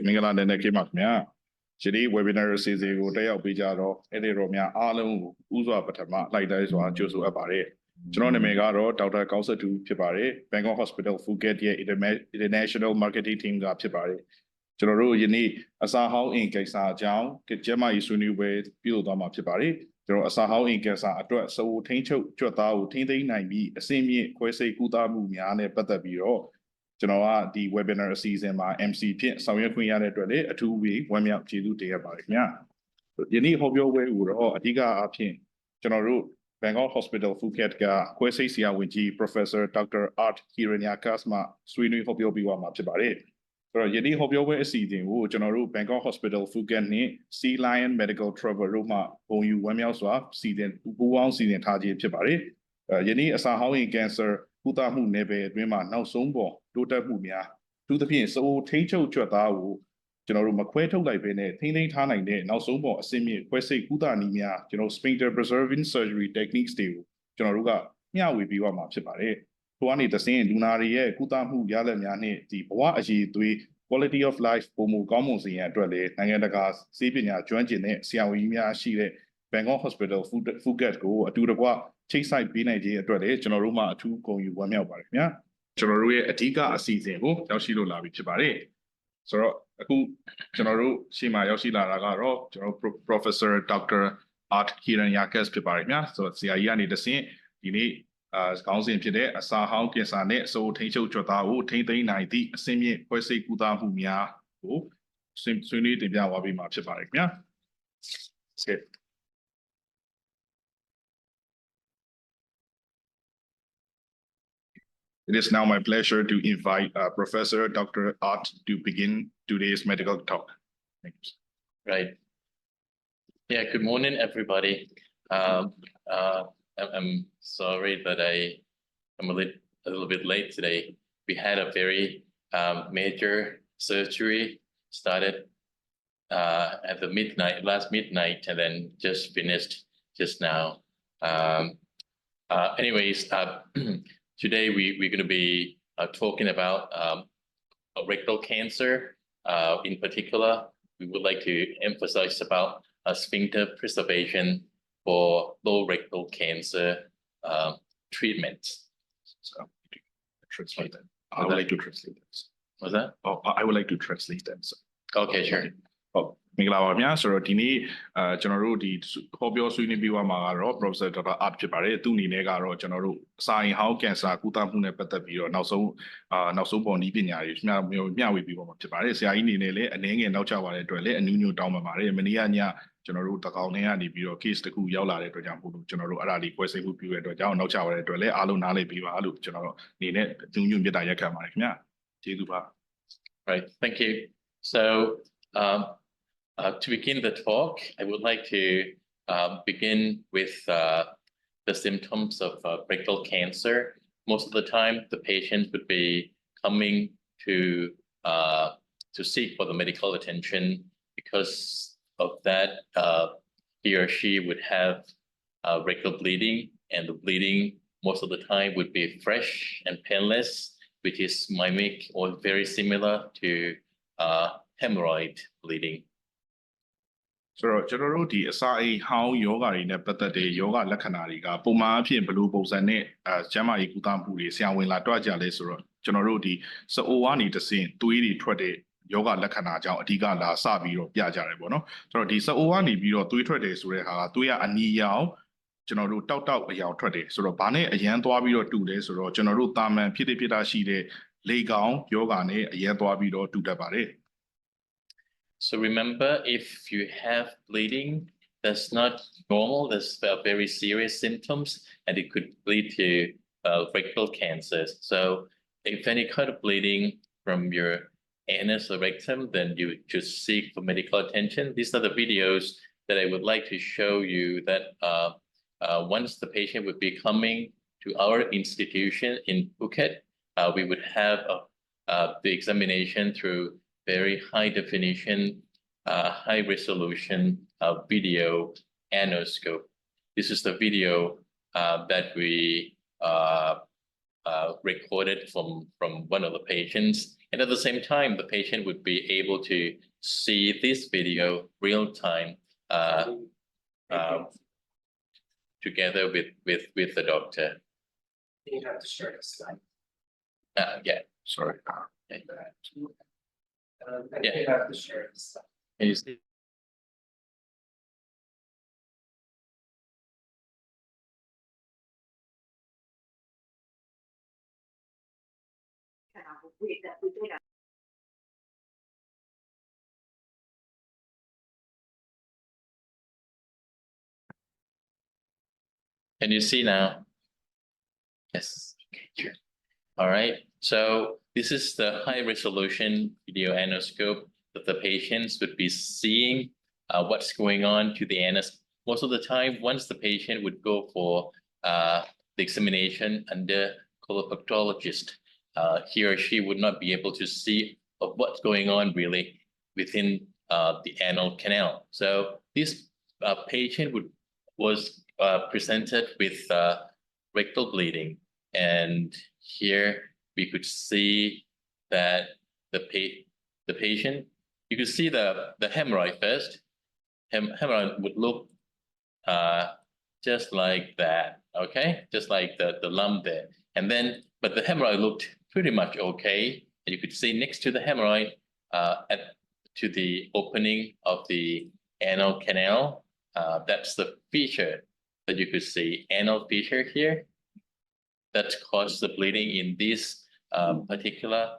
မင်္ဂလာနေ့နဲ့ခေပါခင်ဗျာဒီနေ့ webinar series ကိုတက်ရောက်ပေးကြတော့အဲ့ဒီတော့များအားလုံးကိုဥစွာပထမလိုက်တိုင်းစွာကြိုဆိုအပ်ပါတယ်ကျွန်တော်နာမည်ကတော့ဒေါက်တာကောင်းဆက်သူဖြစ်ပါတယ် Bangkok Hospital Phuket ရဲ့ International Marketing Team ကဖြစ်ပါတယ်ကျွန်တော်တို့ယနေ့အစာဟောင်းအင်ကိစ္စအကြောင်းကျမကြီးဆွေးနွေးပွဲပြုလုပ်သွားမှာဖြစ်ပါတယ်ကျွန်တော်အစာဟောင်းအင်ကိစ္စအတွက်စဝထိန်းချုပ်ကြွက်သားကိုထိန်းသိမ်းနိုင်ပြီးအစင်းမြင့်ခွဲစိတ်ကုသမှုများနဲ့ပတ်သက်ပြီးတော့ကျွန်တော်ကဒီ webinar အစီအစဉ်မှာ MC ဖြင့်ဆောင်ရွက်ခွင့်ရတဲ့အတွက်လည်းအထူးဝမ်းမြောက်ကျေးဇူးတင်ရပါတယ်ခင်ဗျာယနေ့ဟောပြောပွဲကိုတော့အဓိကအားဖြင့်ကျွန်တော်တို့ Bangkok Hospital Phuket ကခွဲစိတ်ဆရာဝန်ကြီး Professor Dr. Art Hiranyakas မှဆွေးနွေးဟောပြောပေးသွားမှာဖြစ်ပါတယ်ဆိုတော့ယနေ့ဟောပြောပွဲအစီအစဉ်ကိုကျွန်တော်တို့ Bangkok Hospital Phuket နှင့် Sea Lion Medical Travel တို့မှဘုံယူဝမ်းမြောက်စွာစီစဉ်ပူးပေါင်းစီစဉ်ထားခြင်းဖြစ်ပါတယ်ယနေ့အစာဟောင်းရင် cancer ကုသမှုနယ်ပယ်အတွင်းမှာနောက်ဆုံးပေါ်တိုးတက်မှုများသူသဖြင့်စိုးထိန်းချုပ်ကြွက်သားကိုကျွန်တော်တို့မခွဲထုတ်လိုက်ဘဲနဲ့ထိန်းသိမ်းထားနိုင်တဲ့နောက်ဆုံးပေါ်အဆင့်မြင့်ခွဲစိတ်ကုသနည်းများကျွန်တော် sphincter preserving surgery techniques တွေကိုကျွန်တော်တို့ကမျှဝေပေးသွားမှာဖြစ်ပါတယ်။ထို့အနေနဲ့သစင်းလူနာတွေရဲ့ကုသမှုရလဒ်များနဲ့ဒီဘဝအရေးသွေး quality of life ပုံမူကောင်းမွန်စေရန်အတွက်လည်းနိုင်ငံတကာဆေးပညာကျွမ်းကျင်တဲ့ဆရာဝန်ကြီးများရှိတဲ့ Bangkok Hospital Phuket ကိုအတူတကွချိတ်ဆိုင်ပေးနိုင်ခြင်းအတွက်လည်းကျွန်တော်တို့မှအထူးဂုဏ်ယူဝမ်းမြောက်ပါတယ်ခင်ဗျာကျွန်တော်တို့ရဲ့အဓိကအစီအစဉ်ကိုရောက်ရှိလို့လာပြီဖြစ်ပါတယ်ဆိုတော့အခုကျွန်တော်တို့ရှေ့မှာရောက်ရှိလာတာကတော့ကျွန်တော် Professor Dr. Art Hiranyakas ဖြစ်ပါတယ်ခင်ဗျာဆိုတော့ဆရာကြီးကနေတဆင့်ဒီနေ့ခေါင်းစဉ်ဖြစ်တဲ့အစာဟောင်းကင်ဆာနဲ့အစိုးထိန်းချုပ်ကြွက်သားကိုထိန်းသိမ်းနိုင်သည့်အဆင့်မြင့်ခွဲစိတ်ကုသမှုများကိုဆွေးနွေးတင်ပြသွားပေးမှာဖြစ်ပါတယ်ခင်ဗျာIt is now my pleasure to invite Professor Dr. Art to begin today's medical talk. Thank you. Right. Yeah, good morning, everybody. I'm sorry that I'm a little bit late today. We had a very major surgery started at the last midnight, and then just finished just now. Anyways, today we're going to be talking about rectal cancer. In particular, we would like to emphasize about sphincter preservation for low rectal cancer treatment. So, translate that. I would like to translate that. What's that? Oh, I would like to translate that. So. Okay, sure. မင်္ဂလာပါဗျာဆိုတော့ဒီနေ့ကျွန်တော်တို့ဒီဟောပြောဆွေးနွေးပြီးသွားမှာကတော့ Professor Dr. Art ဖြစ်ပါတယ်သူ့အနေနဲ့ကတော့ကျွန်တော်တို့အစာရင်ဟောင်းကင်ဆာကုသမှုနဲ့ပတ်သက်ပြီးတော့နောက်ဆုံးပေါ်နည်းပညာတွေမျှဝေပြီးသွားမှာဖြစ်ပါတယ်ဆရာကြီးအနေနဲ့လည်းအနည်းငယ်နောက်ကျပါတဲ့အတွက်လည်းအနူးညွတ်တောင်းပန်ပါတယ်မနေ့ကညကျွန်တော်တို့တကောင်ထဲကနေပြီးတော့ case တစ်ခုရောက်လာတဲ့အတွက်ကြောင့်ပို့လို့ကျွန်တော်တို့အဲ့ဒါလေးပွဲစိတ်မှုပြုတဲ့အတွက်ကြောင့်နောက်ကျပါတဲ့အတွက်လည်းအားလုံးနားလည်ပေးပါလို့ကျွန်တော်အနေနဲ့အနူးညွတ်မြတ်တာရက်ခံပါတယ်ခင်ဗျာကျေးဇူးပါ Right, thank you. So to begin the talk, I would like to begin with the symptoms of rectal cancer. Most of the time, the patient would be coming to seek for the medical attention. Because of that, he or she would have rectal bleeding, and the bleeding most of the time would be fresh and painless, which is mimic or very similar to hemorrhoid bleeding. ဆိုတော့ကျွန်တော်တို့ဒီအစာအိမ်ဟောင်းယောဂါတွေနဲ့ပတ်သက်တဲ့ယောဂလက္ခဏာတွေကပုံမှန်အဖြစ်ဘယ်လိုပုံစံနဲ့ကျန်းမာရေးကုသမှုတွေဆရာဝန်လာတွက်ကြလဲဆိုတော့ကျွန်တော်တို့ဒီစအိုကနေတဆင့်သွေးတွေထွက်တဲ့ယောဂလက္ခဏာကြောင့်အဓိကလာစပြီးတော့ပြကြတယ်ပေါ့နော်ဆိုတော့ဒီစအိုကနေပြီးတော့သွေးထွက်တယ်ဆိုတဲ့ဟာကသွေးကအနီရောင်ကျွန်တော်တို့တောက်အယောင်ထွက်တယ်ဆိုတော့ဘာနဲ့အရန်သွားပြီးတော့တူတယ်ဆိုတော့ကျွန်တော်တို့တာမန်ဖြစ်တာရှိတဲ့လေကောင်ယောဂါနဲ့အရန်သွားပြီးတော့တူတတ်ပါတယ် So remember, if you have bleeding, that's not normal. That's very serious symptoms, and it could lead to rectal cancers. So if any kind of bleeding from your anus or rectum, then you should seek for medical attention. These are the videos that I would like to show you that once the patient would be coming to our institution in Phuket, we would have the examination through very high definition, high resolution video anoscope. This is the video that we recorded from one of the patients, And at the same time, the patient would be able to see this video real time together with the doctor. You have to share this slide. Yeah. sorry I Yeah. think you have to share this slide. Can you see? Can you see now? Yes. Okay, sure. All right. So this is the high resolution video anoscope that the patients would be seeing what's going on to the anus. Most of the time, once the patient would go for the examination under coloproctologist, he or she would not be able to see of what's going on really within the anal canal. So this patient was presented with rectal bleeding, and here we could see that the patient, you could see the hemorrhoid first. Hemorrhoid would look just like that, okay, just like the lump there, and then but the hemorrhoid looked pretty much okay, and you could see next to the hemorrhoid to the opening of the anal canal. That's the feature that you could see, anal fissure here, that caused the bleeding in these particular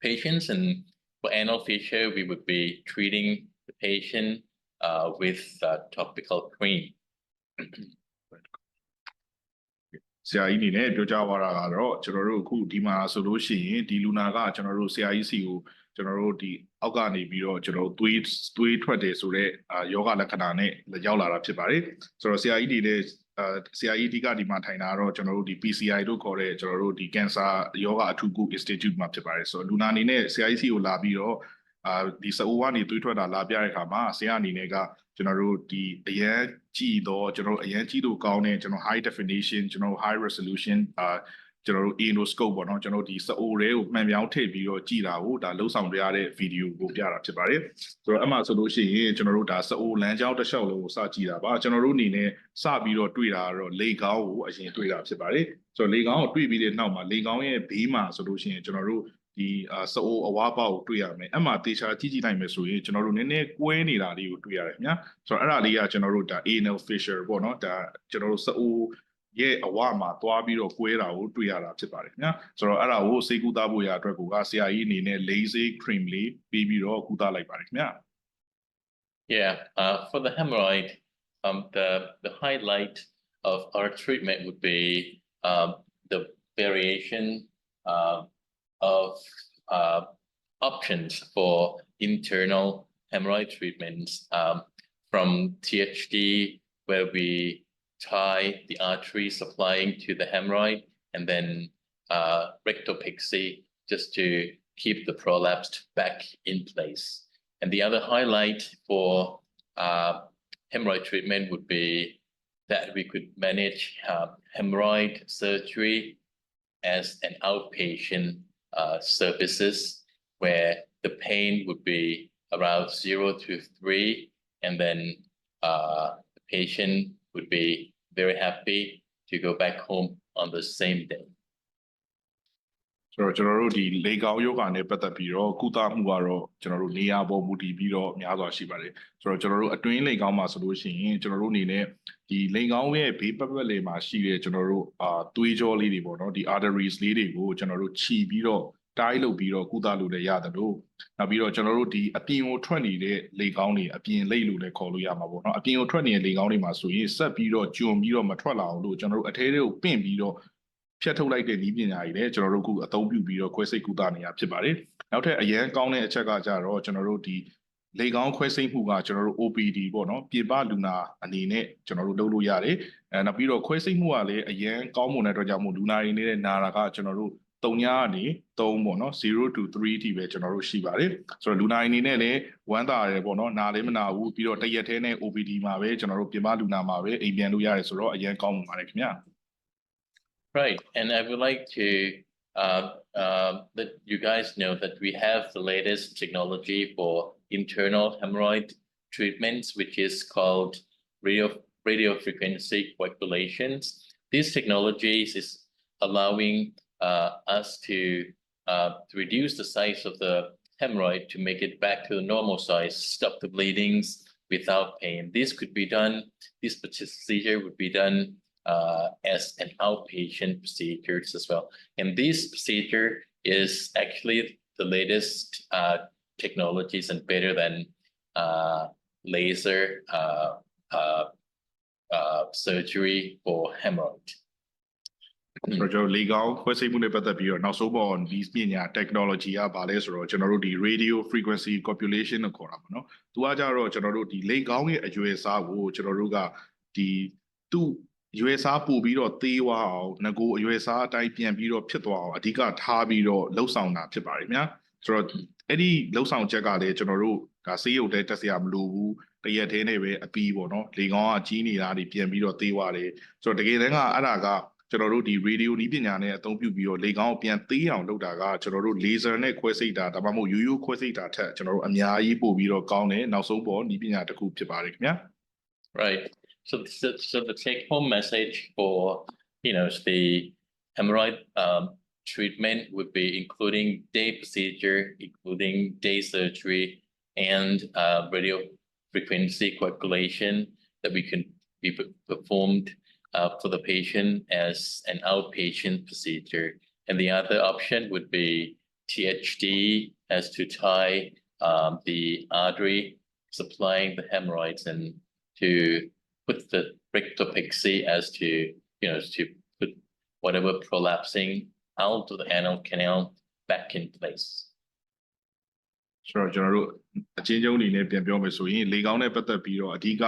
patients. And for anal fissure, we would be treating the patient with topical cream. ဆရာကြီးအနေနဲ့ပြောကြားသွားတာကတော့ကျွန်တော်တို့အခုဒီမှာဆိုလို့ရှိရင်ဒီလူနာကကျွန်တော်တို့ဆရာကြီးစီကိုကျွန်တော်တို့ဒီအောက်ကနေပြီးတော့ကျွန်တော်သွေးထွက်တယ်ဆိုတော့ယောဂလက္ခဏာနဲ့ရောက်လာတာဖြစ်ပါတယ်ဆိုတော့ဆရာကြီးတွေလည်းဆရာကြီးအဓိကဒီမှာထိုင်တာတော့ကျွန်တော်တို့ဒီ PCI တို့ခေါ်တဲ့ကျွန်တော်တို့ဒီ Cancer ယောဂအထူးကု Institute မှာဖြစ်ပါတယ်ဆိုတော့လူနာအနေနဲ့ဆရာကြီးစီကိုလာပြီးတော့ဒီစအိုးကနေသွေးထွက်တာလာပြတဲ့အခါမှာဆရာအနေနဲ့ကကျွန်တော်တို့ဒီအရန်ကြည့်တော့ကျွန်တော်တို့အရန်ကြည့်လို့ကောင်းတဲ့ကျွန်တော် high definition ကျွန်တော် high resolution ကျွန်တော်တို့ endoscope ပေါ့နော်ကျွန်တော်ဒီစအိုးတွေကိုမှန်ပြောင်းထည့်ပြီးတော့ကြည့်တာကိုဒါလှုပ်ဆောင်ပြရတဲ့ video ကိုပြတာဖြစ်ပါတယ်ဆိုတော့အမှဆိုလို့ရှိရင်ကျွန်တော်တို့ဒါစအိုးလမ်းကြောင်းတစ်လျှောက်လုံးကိုစကြည့်တာပါကျွန်တော်တို့အနေနဲ့စပြီးတော့တွေ့တာကတော့လေကောင်းကိုအရင်တွေ့တာဖြစ်ပါတယ်ဆိုတော့လေကောင်းကိုတွေ့ပြီးတဲ့နောက်မှာလေကောင်းရဲ့ဘေးမှာဆိုလို့ရှိရင်ကျွန်တော်တို့ဒီစအိုးအဝါပေါက်ကိုတွေ့ရမယ်အမှတေချာကြည့်နိုင်မယ်ဆိုရင်ကျွန်တော်တို့နည်းနည်းကွဲနေတာလေးကိုတွေ့ရတယ်ခင်ဗျာဆိုတော့အဲ့ဒါလေးကကျွန်တော်တို့ဒါ anal fissure ပေါ့နော်ဒါကျွန်တော်တို့စအိုးရဲ့အဝမှာသွားပြီးတော့ကွဲတာကိုတွေ့ရတာဖြစ်ပါတယ်ခင်ဗျာဆိုတော့အဲ့ဒါကိုစိတ်ကူးသားဖို့ရအတွက်ကိုကဆရာကြီးအနေနဲ့ laser cream လေးပြီးပြီးတော့ကူးသားလိုက်ပါတယ်ခင်ဗျာ Yeah, for the hemorrhoid, the highlight of our treatment would be the variation of options for internal hemorrhoid treatments, from THD, where we tie the artery supplying to the hemorrhoid, and then rectopexy, just to keep the prolapse back in place. And the other highlight for hemorrhoid treatment would be that we could manage hemorrhoid surgery as an outpatient services, where the pain would be around 0 to 3, and then the patient would be very happy to go back home on the same day. ဆိုတော့ကျွန်တော်တို့ဒီလေကောင်းယောဂနဲ့ပတ်သက်ပြီးတော့ကုသမှုကတော့ကျွန်တော်တို့နေရာပေါ်မူတည်ပြီးတော့များစွာရှိပါတယ်ဆိုတော့ကျွန်တော်တို့အတွင်းလေကောင်းမှာဆိုလို့ရှိရင်ကျွန်တော်တို့အနေနဲ့ဒီလေကောင်းရဲ့ဘေးပတ်ပတ်လေမှာရှိတဲ့ကျွန်တော်တို့သွေးကြောလေးတွေပေါ့နော်ဒီ arteries လေးတွေကိုကျွန်တော်တို့ခြီပြီးတော့တိုင်းလုပ်ပြီးတော့ကုသလို့လည်းရတယ်လို့နောက်ပြီးတော့ကျွန်တော်တို့ဒီအပြင်ကိုထွက်နေတဲ့လေကောင်းတွေအပြင်လိတ်လို့လည်းခေါ်လို့ရမှာပေါ့နော်အပြင်ကိုထွက်နေတဲ့လေကောင်းတွေမှာဆိုရင်ဆက်ပြီးတော့ကျွံပြီးတော့မထွက်လာအောင်လို့ကျွန်တော်တို့အထဲတွေကိုပင့်ပြီးတော့ဖြတ်ထုတ်လိုက်တဲ့နည်းပညာတွေလည်းကျွန်တော်တို့အခုအသုံးပြုပြီးတော့ခွဲစိတ်ကုသနေရဖြစ်ပါတယ်နောက်ထပ်အရန်ကောင်းတဲ့အချက်ကကြတော့ကျွန်တော်တို့ဒီလေကောင်းခွဲစိတ်မှုကကျွန်တော်တို့ OPD ပေါ့နော်ပြင်ပလူနာအနေနဲ့ကျွန်တော်တို့လုပ်လို့ရတယ်နောက်ပြီးတော့ခွဲစိတ်မှုကလည်းအရန်ကောင်းမွန်တဲ့အတွက်ကြောင့်မို့လူနာတွေနေတဲ့နာတာကကျွန်တော်တို့3ညကနေ3ပေါ့နော်0 to 3အထိပဲကျွန်တော်တို့ရှိပါတယ်ဆိုတော့လူနာအနေနဲ့လည်းဝမ်းသာတယ်ပေါ့နော်နာလည်းမနာဘူးပြီးတော့တရက်ထဲနဲ့ OPD မှာပဲကျွန်တော်တို့ပြင်ပလူနာမှာပဲအိမ်ပြန်လို့ရတယ်ဆိုတော့အရန်ကောင်းပါတယ်ခင်ဗျာ Right, and I would like to that you guys know that we have the latest technology for internal hemorrhoid treatments, which is called radio frequency coagulations. These technologies is allowing us to reduce the size of the hemorrhoid to make it back to the normal size, stop the bleedings without pain. This procedure would be done as an outpatient procedures as well. And this procedure is actually the latest technologies and better than laser surgery for hemorrhoid. ဆိုတော့ကျွန်တော်လေကောင်းခွဲစိတ်မှုနဲ့ပတ်သက်ပြီးတော့နောက်ဆုံးပေါ်ဒီပညာ technology ကဘာလဲဆိုတော့ကျွန်တော်တို့ဒီ radio frequency copulation လို့ခေါ်တာပေါ့နော်။သူကကြတော့ကျွန်တော်တို့ဒီလေကောင်းရဲ့အရွယ်အစားကိုကျွန်တော်တို့ကဒီသူ့ရွယ်စားပို့ပြီးတော့သေးသွားအောင်ငကိုအရွယ်စားအတိုင်းပြန်ပြီးတော့ဖြစ်သွားအောင်အဓိကထားပြီးတော့လှုပ်ဆောင်တာဖြစ်ပါတယ်ခင်ဗျာ။ဆိုတော့အဲ့ဒီလှုပ်ဆောင်ချက်ကလည်းကျွန်တော်တို့ဒါဆေးရုံတက်စရာမလိုဘူးတရက်သေးနဲ့ပဲအပီးပေါ့နော်လေကောင်းကကြီးနေတာတွေပြန်ပြီးတော့သေးသွားတယ်။ဆိုတော့တကယ်တမ်းကအဲ့ဒါကကျွန်တော်တို့ဒီ radio နည်းပညာနဲ့အသုံးပြုပြီးတော့လေကောင်းကိုပြန်သေးအောင်လုပ်တာကကျွန်တော်တို့ laser နဲ့ခွဲစိတ်တာဒါမှမဟုတ်ရိုးရိုးခွဲစိတ်တာထက်ကျွန်တော်တို့အများကြီးပို့ပြီးတော့ကောင်းတယ်နောက်ဆုံးပေါ်နည်းပညာတစ်ခုဖြစ်ပါတယ်ခင်ဗျာ Right. So the take home message for the hemorrhoid treatment would be including day procedure, including day surgery, and radio frequency coagulation that we can be performed for the patient as an outpatient procedure. And the other option would be THD as to tie the artery supplying the hemorrhoids and to put the rectopexy as to to put whatever prolapsing out of the anal canal back in place. ဆိုတော့ကျွန်တော်တို့အချင်းချင်းအနေနဲ့ပြန်ပြောမယ်ဆိုရင်လေကောင်းနဲ့ပတ်သက်ပြီးတော့အဓိက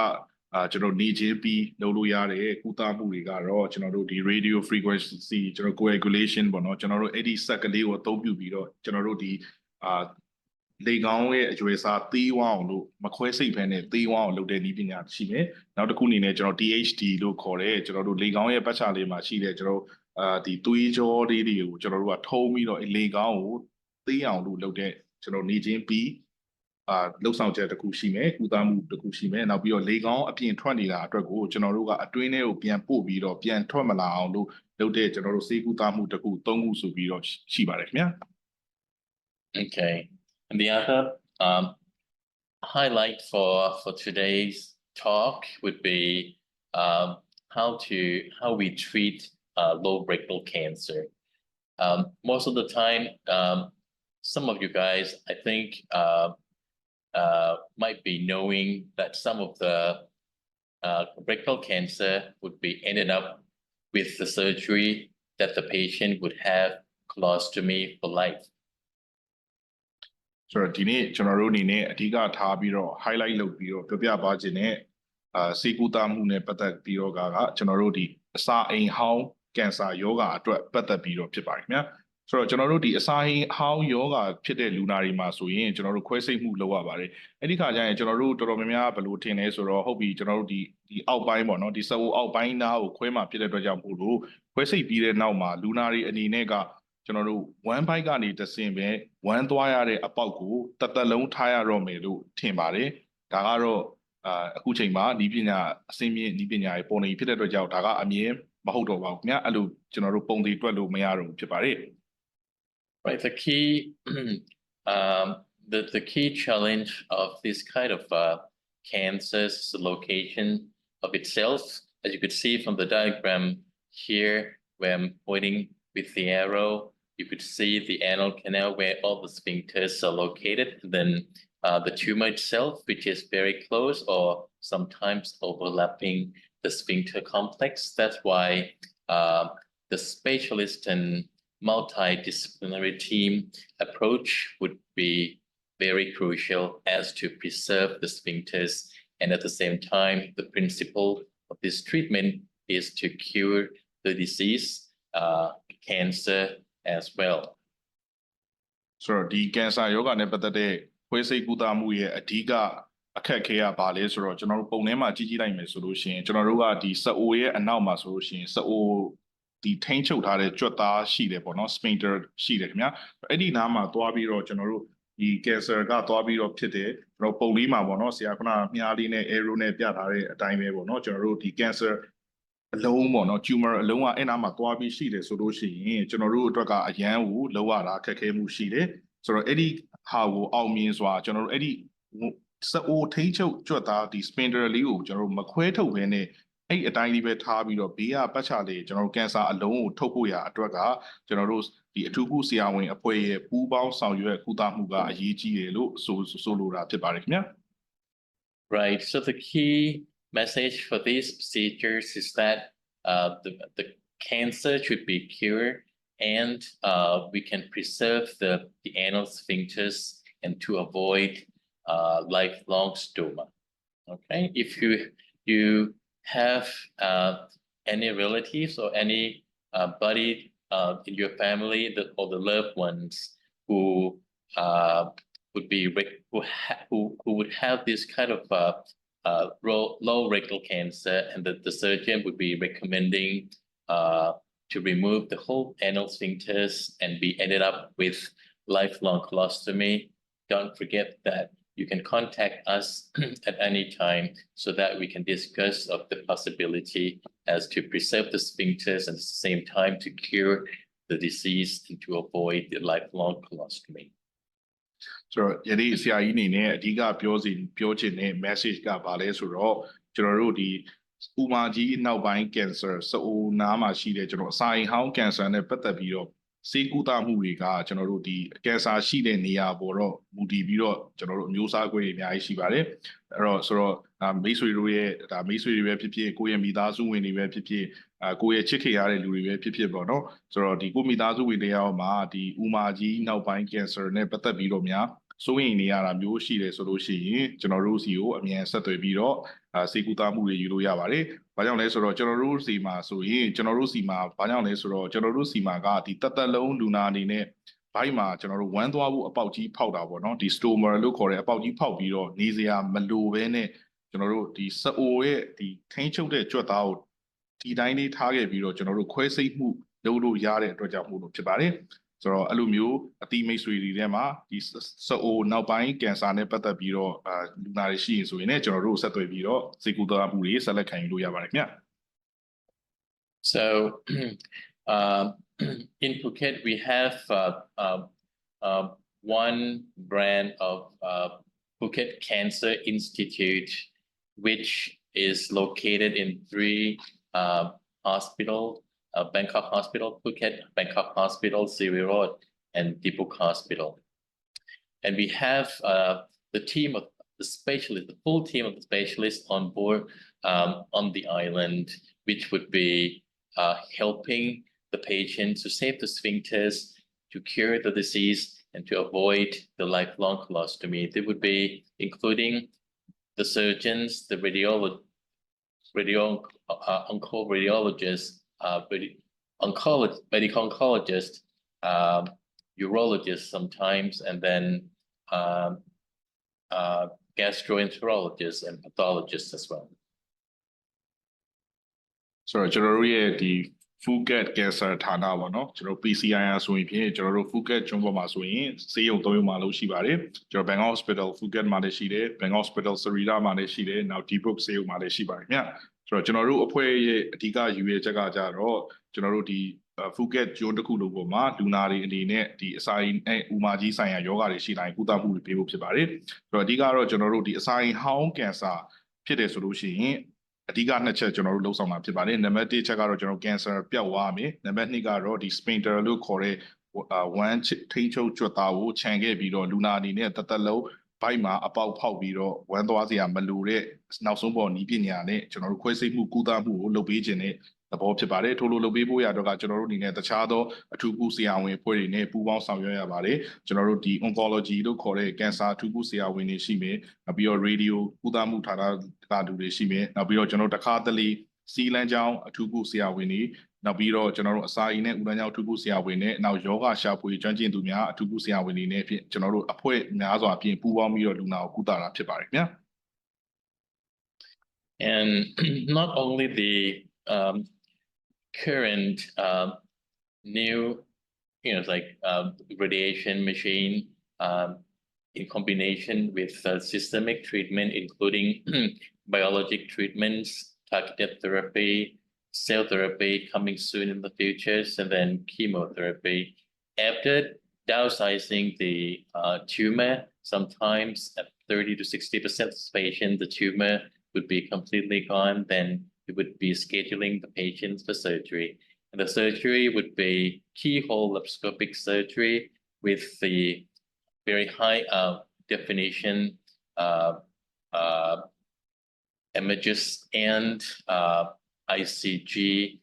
ကျွန်တော်နေချင်းပြီးလုပ်လို့ရတဲ့ကုသမှုတွေကတော့ကျွန်တော်တို့ဒီ radio frequency ကျွန်တော် coagulation ပေါ့နော်ကျွန်တော်တို့အဲ့ဒီဆက်ကလေးကိုအသုံးပြုပြီးတော့ကျွန်တော်တို့ဒီလေကောင်းရဲ့အရွယ်စားသေးဝအောင်လို့မခွဲစိတ်ဖဲနဲ့သေးဝအောင်လုပ်တဲ့နည်းပညာရှိမယ်နောက်တစ်ခုအနေနဲ့ကျွန်တော် THD လို့ခေါ်တဲ့ကျွန်တော်တို့လေကောင်းရဲ့ပတ်ချာလေးမှာရှိတဲ့ကျွန်တော်ဒီသွေးကြောလေးတွေကိုကျွန်တော်တို့ကထုံးပြီးတော့လေကောင်းကိုသေးအောင်လို့လုပ်တဲ့ကျွန်တော်နေချင်းပြီးလှုပ်ဆောင်ချက်တစ်ခုရှိမယ်ကုသမှုတစ်ခုရှိမယ်နောက်ပြီးတော့လေကောင်းအပြင်ထွက်နေတာအတွက်ကိုကျွန်တော်တို့ကအတွင်းထဲကိုပြန်ပို့ပြီးတော့ပြန်ထွက်မလာအောင်လို့လုပ်တဲ့ကျွန်တော်တို့စေကုသမှုတစ်ခုသုံးခုဆိုပြီးတော့ရှိပါတယ်ခင်ဗျာ Okay, and the other highlight for today's talk would be how we treat low rectal cancer. Most of the time, some of you guys, I think, might be knowing that some of the rectal cancer would be ended up with the surgery that the patient would have colostomy for life. ဆိုတော့ဒီနေ့ကျွန်တော်တို့အနေနဲ့အဓိကထားပြီးတော့ highlight လုပ်ပြီးတော့ပြောပြပါခြင်းနဲ့စေကူတာမှုနဲ့ပတ်သက်ပြီးတော့ကကျွန်တော်တို့ဒီအစာအိမ်ဟောင်းကင်ဆာယောဂအတွက်ပတ်သက်ပြီးတော့ဖြစ်ပါတယ်ခင်ဗျာဆိုတော့ကျွန်တော်တို့ဒီအစာအိမ်ဟောင်းယောဂဖြစ်တဲ့လူနာတွေမှာဆိုရင်ကျွန်တော်တို့ခွဲစိတ်မှုလုပ်ရပါတယ်အဲ့ဒီခါကျရင်ကျွန်တော်တို့တော်တော်များများဘယ်လိုထင်လဲဆိုတော့ဟုတ်ပြီကျွန်တော်တို့ဒီအောက်ပိုင်းပေါ့နော်ဒီစအိုအောက်ပိုင်းနားကိုခွဲမှာဖြစ်တဲ့အတွက်ကြောင့်မို့လို့ခွဲစိတ်ပြီးတဲ့နောက်မှာလူနာတွေအနေနဲ့ကကျွန်တော်တို့ one bite ကနေတဆင့်ပဲ one သွားရတဲ့အပေါက်ကိုတသက်လုံးထားရတော့မယ်လို့ထင်ပါတယ်ဒါကတော့အခုချိန်မှာဤပညာအစင်းမြင့်ဤပညာရဲ့ပုံနေဖြစ်တဲ့အတွက်ကြောင့်ဒါကအမြင်မဟုတ်တော့ပါဘူးခင်ဗျအဲ့လိုကျွန်တော်တို့ပုံသေးတွက်လို့မရတော့ဘူးဖြစ်ပါတယ် Right, the key challenge of this kind of cancers is the location of itself. As you could see from the diagram here, where I'm pointing with the arrow, you could see the anal canal where all the sphincters are located, and then the tumor itself, which is very close or sometimes overlapping the sphincter complex. That's why the specialist and multidisciplinary team approach would be very crucial as to preserve the sphincters, and at the same time, the principle of this treatment is to cure the disease, cancer as well. So the cancer yoga နဲ့ပတ်သက်တဲ့ခွဲစိတ်ကုသမှုရဲ့အဓိကအခက်အခဲကဘာလဲဆိုတော့ကျွန်တော်တို့ပုံထဲမှာကြည့်လိုက်မယ်ဆိုလို့ရှိရင်ကျွန်တော်တို့ကဒီစအိုရဲ့အနောက်မှာဆိုလို့ရှိရင်စအို ဒီထိန်းချုပ်ထားတဲ့ကြွက်သားရှိတယ်ပေါ့နော် sphincter ရှိတယ်ခင်ဗျာအဲ့ဒီနားမှာသွားပြီးတော့ကျွန်တော်တို့ဒီ cancer ကသွားပြီးတော့ဖြစ်တယ်ကျွန်တော်ပုံလေးမှာပေါ့နော်ဆရာခုနမြားလေးနဲ့ arrow နဲ့ပြထားတဲ့အတိုင်းပဲပေါ့နော်ကျွန်တော်တို့ဒီ cancer အလုံးပေါ့နော် tumor အလုံးကအဲ့နားမှာသွားပြီးရှိတယ်ဆိုလို့ရှိရင်ကျွန်တော်တို့အတွက်ကအရန်ကိုလောက်ရတာခက်ခဲမှုရှိတယ်ဆိုတော့အဲ့ဒီဟာကိုအောင်မြင်စွာကျွန်တော်တို့အဲ့ဒီစအိုထိန်းချုပ်ကြွက်သားဒီ sphincter လေးကိုကျွန်တော်တို့မခွဲထုတ်ဘဲနဲ့အဲ့အတိုင်းလေးပဲထားပြီးတော့ဘေးကပတ်ချလေကျွန်တော်တို့ကင်ဆာအလုံးကိုထုတ်ဖို့ရအတွက်ကကျွန်တော်တို့ဒီအထူးကုဆရာဝန်အဖွဲ့ရဲ့ပူးပေါင်းဆောင်ရွက်ကုသမှုကအရေးကြီးတယ်လို့ဆိုလိုတာဖြစ်ပါတယ်ခင်ဗျာ Right. So the key message for these procedures is that the cancer should be cured and we can preserve the anal sphincters and to avoid lifelong stoma. Okay. If you have any relatives or any buddy in your family or the loved ones who would be who would have this kind of low rectal cancer, and the surgeon would be recommending to remove the whole anal sphincters and be ended up with lifelong colostomy. Don't forget that you can contact us at any time so that we can discuss of the possibility as to preserve the sphincters and at the same time to cure the disease and to avoid the lifelong colostomy. ဆိုတော့ယနေ့ဆရာကြီးအနေနဲ့အဓိကပြောချင်တဲ့ message ကဘာလဲဆိုတော့ကျွန်တော်တို့ဒီဥမာကြီးနောက်ပိုင်း cancer စအိုနားမှာရှိတဲ့ကျွန်တော်အစာအိမ်ဟောင်း cancer နဲ့ပတ်သက်ပြီးတော့ဆေးကုသမှုတွေကကျွန်တော်တို့ဒီ cancer ရှိတဲ့နေရာပေါ်တော့မူတည်ပြီးတော့ကျွန်တော်တို့အမျိုးအစားကွဲတွေအများကြီးရှိပါတယ်အဲ့တော့ဆိုတော့မိတ်ဆွေတို့ရဲ့ဒါမိတ်ဆွေတွေပဲဖြစ်ဖြစ်ကိုယ့်ရဲ့မိသားစုဝင်တွေပဲဖြစ်ဖြစ်ကိုယ့်ရဲ့ချစ်ခင်ရတဲ့လူတွေပဲဖြစ်ဖြစ်ပေါ့နော်ဆိုတော့ဒီကိုယ့်မိသားစုဝင်တွေရောမှာဒီဥမာကြီးနောက်ပိုင်း cancer နဲ့ပတ်သက်ပြီးတော့များစိုးရိမ်နေရတာမျိုးရှိတယ်ဆိုလို့ရှိရင်ကျွန်တော်တို့စီကိုအမြန်ဆက်သွယ်ပြီးတော့စေကူတာမှုတွေယူလို့ရပါတယ်။ဘာကြောင့်လဲဆိုတော့ကျွန်တော်တို့စီမှာဆိုရင်ကျွန်တော်တို့စီမှာဘာကြောင့်လဲဆိုတော့ကျွန်တော်တို့စီမှာကဒီတက်တက်လုံးလူနာအနေနဲ့ဘိုက်မှာကျွန်တော်တို့ဝမ်းသွားဖို့အပေါက်ကြီးဖောက်တာပေါ့နော်ဒီ stoma လို့ခေါ်တဲ့အပေါက်ကြီးဖောက်ပြီးတော့နေစရာမလိုဘဲနဲ့ကျွန်တော်တို့ဒီစအိုရဲ့ဒီထိန်းချုပ်တဲ့ကြွက်သားကိုဒီတိုင်းလေးထားခဲ့ပြီးတော့ကျွန်တော်တို့ခွဲစိတ်မှုလုပ်လို့ရတဲ့အတွက်ကြောင့်မို့လို့ဖြစ်ပါတယ်။ဆိုတော့အဲ့လိုမျိုးအတိမိတ်ဆွေတွေထဲမှာဒီစအိုနောက်ပိုင်းကင်ဆာနဲ့ပတ်သက်ပြီးတော့လူနာတွေရှိရင်ဆိုရင်လည်းကျွန်တော်တို့ဆက်သွယ်ပြီးတော့စေကူတာမှုတွေဆက်လက်ခံယူလို့ရပါတယ်ခင်ဗျ So in Phuket we have one brand of Phuket Cancer Institute which is located in 3 hospitals. Bangkok Hospital, Phuket, Bangkok Hospital, Siri Road, and Dipuk Hospital. And we have the team of the specialists, the full team of the specialists on board on the island, which would be helping the patient to save the sphincters, to cure the disease, and to avoid the lifelong colostomy. They would be including the surgeons, the radiologists, medical oncologist, urologist sometimes, and then gastroenterologist and pathologist as well. So ကျွန်တော်တို့ရဲ့ဒီ Phuket Cancer ဌာနပေါ့နော်ကျွန်တော် PCIR ဆိုရင်ဖြင့်ကျွန်တော်တို့ Phuket ကျွန်းပေါ်မှာဆိုရင်ဆေးရုံ3ရုံမှာလို့ရှိပါတယ်ကျွန်တော် Bangkok Hospital Phuket မှာလည်းရှိတယ် Bangkok Hospital Srira မှာလည်းရှိတယ်နောက် Dipuk ဆေးရုံမှာလည်းရှိပါတယ်ခင်ဗျဆိုတော့ကျွန်တော်တို့အဖွဲ့ရဲ့အဓိကယူရချက်ကကြတော့ကျွန်တော်တို့ဒီ Phuket ကျွန်းတစ်ခုလုံးပေါ်မှာလူနာတွေအနေနဲ့ဒီအစာအိမ်ဥမာကြီးဆိုင်ရာယောဂတွေရှိတိုင်းကုသမှုတွေပေးဖို့ဖြစ်ပါတယ်ဆိုတော့အဓိကတော့ကျွန်တော်တို့ဒီအစာအိမ်ဟောင်းကင်ဆာဖြစ်တယ်ဆိုလို့ရှိရင်အဓိက2ချက်ကျွန်တော်တို့လှုပ်ဆောင်တာဖြစ်ပါတယ်နံပါတ်1ချက်ကတော့ကျွန်တော် cancer ပျောက်သွားမယ်နံပါတ်2ကတော့ဒီ sphincter လို့ခေါ်တဲ့ဝမ်းထိန်းချုပ်ကြွက်သားကိုခြံခဲ့ပြီးတော့လူနာအနေနဲ့တက်လုံးဘိုက်မှာအပေါက်ဖောက်ပြီးတော့ဝမ်းသွားစရာမလိုတဲ့နောက်ဆုံးပေါ်နီးပညာနဲ့ကျွန်တော်တို့ခွဲစိတ်မှုကုသမှုကိုလုပ်ပေးခြင်းနဲ့သဘောဖြစ်ပါတယ်ထို့လိုလုပ်ပေးဖို့ရတော့ကကျွန်တော်တို့အနေနဲ့တခြားသောအထူးကုဆရာဝန်အဖွဲ့တွေနဲ့ပူးပေါင်းဆောင်ရွက်ရပါတယ်ကျွန်တော်တို့ဒီ oncology လို့ခေါ်တဲ့ cancer အထူးကုဆရာဝန်တွေရှိမယ်နောက်ပြီးတော့ radio ကုသမှုဌာနကလူတွေရှိမယ်နောက်ပြီးတော့ကျွန်တော်တို့တခါတလေစီလန်းချောင်းအထူးကုဆရာဝန်တွေနောက်ပြီးတော့ကျွန်တော်တို့အစာအိမ်နဲ့ဥဒန်းချောင်းအထူးကုဆရာဝန်နဲ့နောက်ယောဂရှာဖွေကျွမ်းကျင်သူများအထူးကုဆရာဝန်တွေနဲ့ဖြင့်ကျွန်တော်တို့အဖွဲ့များစွာဖြင့်ပူးပေါင်းပြီးတော့လူနာကိုကုသတာဖြစ်ပါတယ်ခင်ဗျာ And not only the current new, like radiation machine in combination with systemic treatment, including biologic treatments, targeted therapy, cell therapy coming soon in the future, and then chemotherapy. After downsizing the tumor, sometimes at 30 to 60% of patients, the tumor would be completely gone. Then it would be scheduling the patients for surgery. And the surgery would be keyhole laparoscopic surgery with the very high definition images and ICG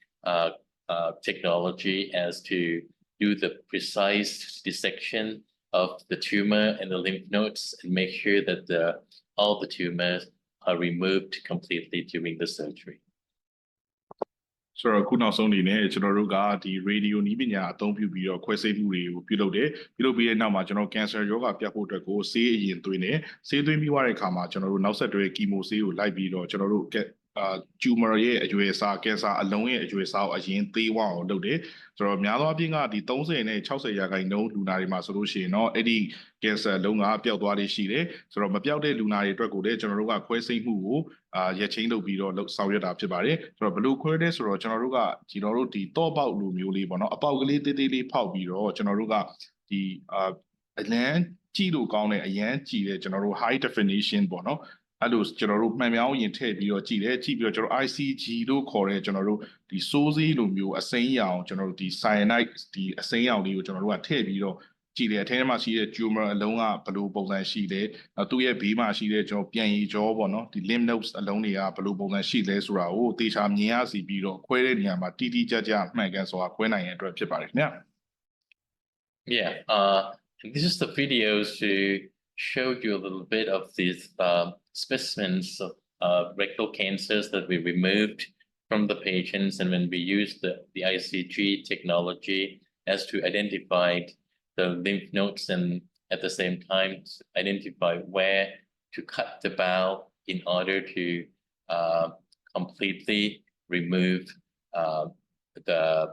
technology as to do the precise dissection of the tumor and the lymph nodes and make sure that all the tumors are removed completely during the surgery. ဆိုတော့ခုနောက်ဆုံးအနေနဲ့ကျွန်တော်တို့ကဒီ radio နည်းပညာအသုံးပြုပြီးတော့ခွဲစိတ်မှုတွေကိုပြုလုပ်တယ်ပြုလုပ်ပြီးတဲ့နောက်မှာကျွန်တော် cancer ရောဂါပြတ်ဖို့အတွက်ကိုဆေးအရင်သွင်းတယ်ဆေးသွင်းပြီးသွားတဲ့အခါမှာကျွန်တော်တို့နောက်ဆက်တွဲ chemo ဆေးကိုလိုက်ပြီးတော့ကျွန်တော်တို့tumor ရဲ့အရွယ်အစား cancer အလုံးရဲ့အရွယ်အစားကိုအရင်သေးဝအောင်လုပ်တယ်ဆိုတော့များသောအားဖြင့်ကဒီ30နဲ့60ရာခိုင်နှုန်းလူနာတွေမှာဆိုလို့ရှိရင်တော့အဲ့ဒီ cancer လုံးကပျောက်သွားတယ်ရှိတယ်ဆိုတော့မပျောက်တဲ့လူနာတွေအတွက်ကိုလည်းကျွန်တော်တို့ကခွဲစိတ်မှုကိုရက်ချင်းလုပ်ပြီးတော့ဆောင်ရွက်တာဖြစ်ပါတယ်ဆိုတော့ဘယ်လိုခွဲလဲဆိုတော့ကျွန်တော်တို့ကဒီတော့ပေါက်လိုမျိုးလေးပေါ့နော်အပေါက်ကလေးသေးသေးလေးဖောက်ပြီးတော့ကျွန်တော်တို့ကဒီအလန်းကြည့်လို့ကောင်းတဲ့အရန်ကြည့်တဲ့ကျွန်တော်တို့ high definition ပေါ့နော်အဲ့လိုကျွန်တော်တို့မှန်မြောင်းရင်ထည့်ပြီးတော့ကြည့်တယ်ကြည့်ပြီးတော့ကျွန်တော် ICG လို့ခေါ်တဲ့ကျွန်တော်တို့ဒီ source လိုမျိုးအစိမ်းရောင်ကျွန်တော်တို့ဒီ cyanide ဒီအစိမ်းရောင်လေးကိုကျွန်တော်တို့ကထည့်ပြီးတော့ကြည့်တယ်အထဲမှာရှိတဲ့ tumor အလုံးကဘယ်လိုပုံစံရှိလဲသူ့ရဲ့ဘေးမှာရှိတဲ့ကျွန်တော်ပြန်ရည်ကြောပေါ့နော်ဒီ lymph nodes အလုံးတွေကဘယ်လိုပုံစံရှိလဲဆိုတာကိုသေချာမြင်ရစီပြီးတော့ခွဲတဲ့နေရာမှာတိတိကျကျမှန်ကန်စွာခွဲနိုင်ရတဲ့အတွက်ဖြစ်ပါတယ်ခင်ဗျာ Yeah, this is the video to show you a little bit of these specimens of rectal cancers that we removed from the patients, and when we use the ICG technology as to identify the lymph nodes and at the same time identify where to cut the bowel in order to completely remove the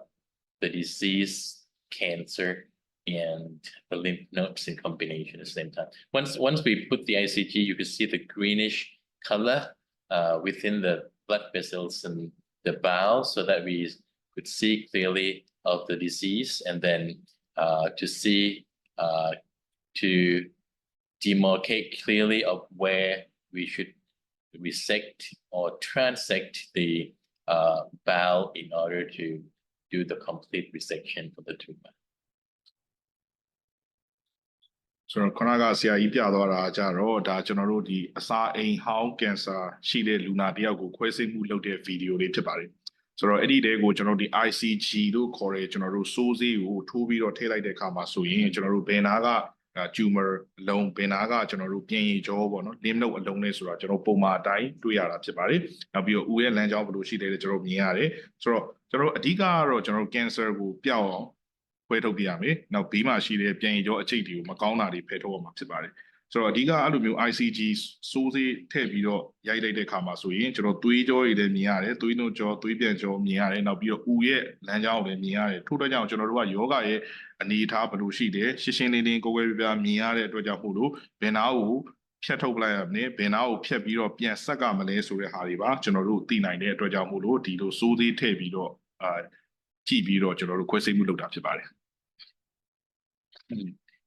disease, cancer, and the lymph nodes in combination at the same time. Once we put the ICG, you can see the greenish color within the blood vessels and the bowel, so that we could see clearly of the disease, and then to demarcate clearly of where we should resect or transect the bowel in order to do the complete resection for the tumor. ဆိုတော့ခဏကဆရာကြီးပြသွားတာကြတော့ဒါကျွန်တော်တို့ဒီအစာအိမ်ဟောင်းကင်ဆာရှိတဲ့လူနာတယောက်ကိုခွဲစိတ်မှုလုပ်တဲ့ဗီဒီယိုလေးဖြစ်ပါတယ်ဆိုတော့အဲ့ဒီတဲကိုကျွန်တော်ဒီ ICG လို့ခေါ်တဲ့ကျွန်တော်တို့စိုးစေးကိုထိုးပြီးတော့ထည့်လိုက်တဲ့အခါမှာဆိုရင်ကျွန်တော်တို့ဘယ်နာက tumor အလုံးဘယ်နာကကျွန်တော်တို့ပြင်ရည်ကြောပေါ့နော် lymph node အလုံးလေးဆိုတာကျွန်တော်ပုံမှန်အတိုင်းတွေ့ရတာဖြစ်ပါတယ်နောက်ပြီးတော့ဦးရဲ့လမ်းကြောင်းဘယ်လိုရှိလဲကျွန်တော်မြင်ရတယ်ဆိုတော့ကျွန်တော်အဓိကကတော့ကျွန်တော် cancer ကိုပျောက်အောင်ခွဲထုတ်ပြရမယ်။နောက်ဘေးမှာရှိတဲ့ပြန်ရည်ကြောအကျိတ်တွေကိုမကောင်းတာတွေဖယ်ထုတ်အောင်မှာဖြစ်ပါတယ်။ဆိုတော့အဓိကအဲ့လိုမျိုး ICG စိုးစေးထည့်ပြီးတော့ရိုက်လိုက်တဲ့အခါမှာဆိုရင်ကျွန်တော်သွေးကြောတွေလည်းမြင်ရတယ်။သွေးနှုတ်ကြောသွေးပြန်ကြောမြင်ရတယ်။နောက်ပြီးတော့ဦးရဲ့လမ်းကြောင်းကိုလည်းမြင်ရတယ်။ထို့အတွက်ကြောင့်ကျွန်တော်တို့ကယောဂရဲ့အနေအထားဘယ်လိုရှိတယ်ရှင်းရှင်းလင်းလင်းကိုယ်ကိုယ်ပြပြမြင်ရတဲ့အတွက်ကြောင့်မို့လို့ဘယ်နာကိုဖြတ်ထုတ်ပလိုက်ရမလဲဘယ်နာကိုဖြတ်ပြီးတော့ပြန်ဆက်ကမလဲဆိုတဲ့ဟာတွေပါကျွန်တော်တို့သိနိုင်တဲ့အတွက်ကြောင့်မို့လို့ဒီလိုစိုးစေးထည့်ပြီးတော့ကြည့်ပြီးတော့ကျွန်တော်တို့ခွဲစိတ်မှုလုပ်တာဖြစ်ပါတယ်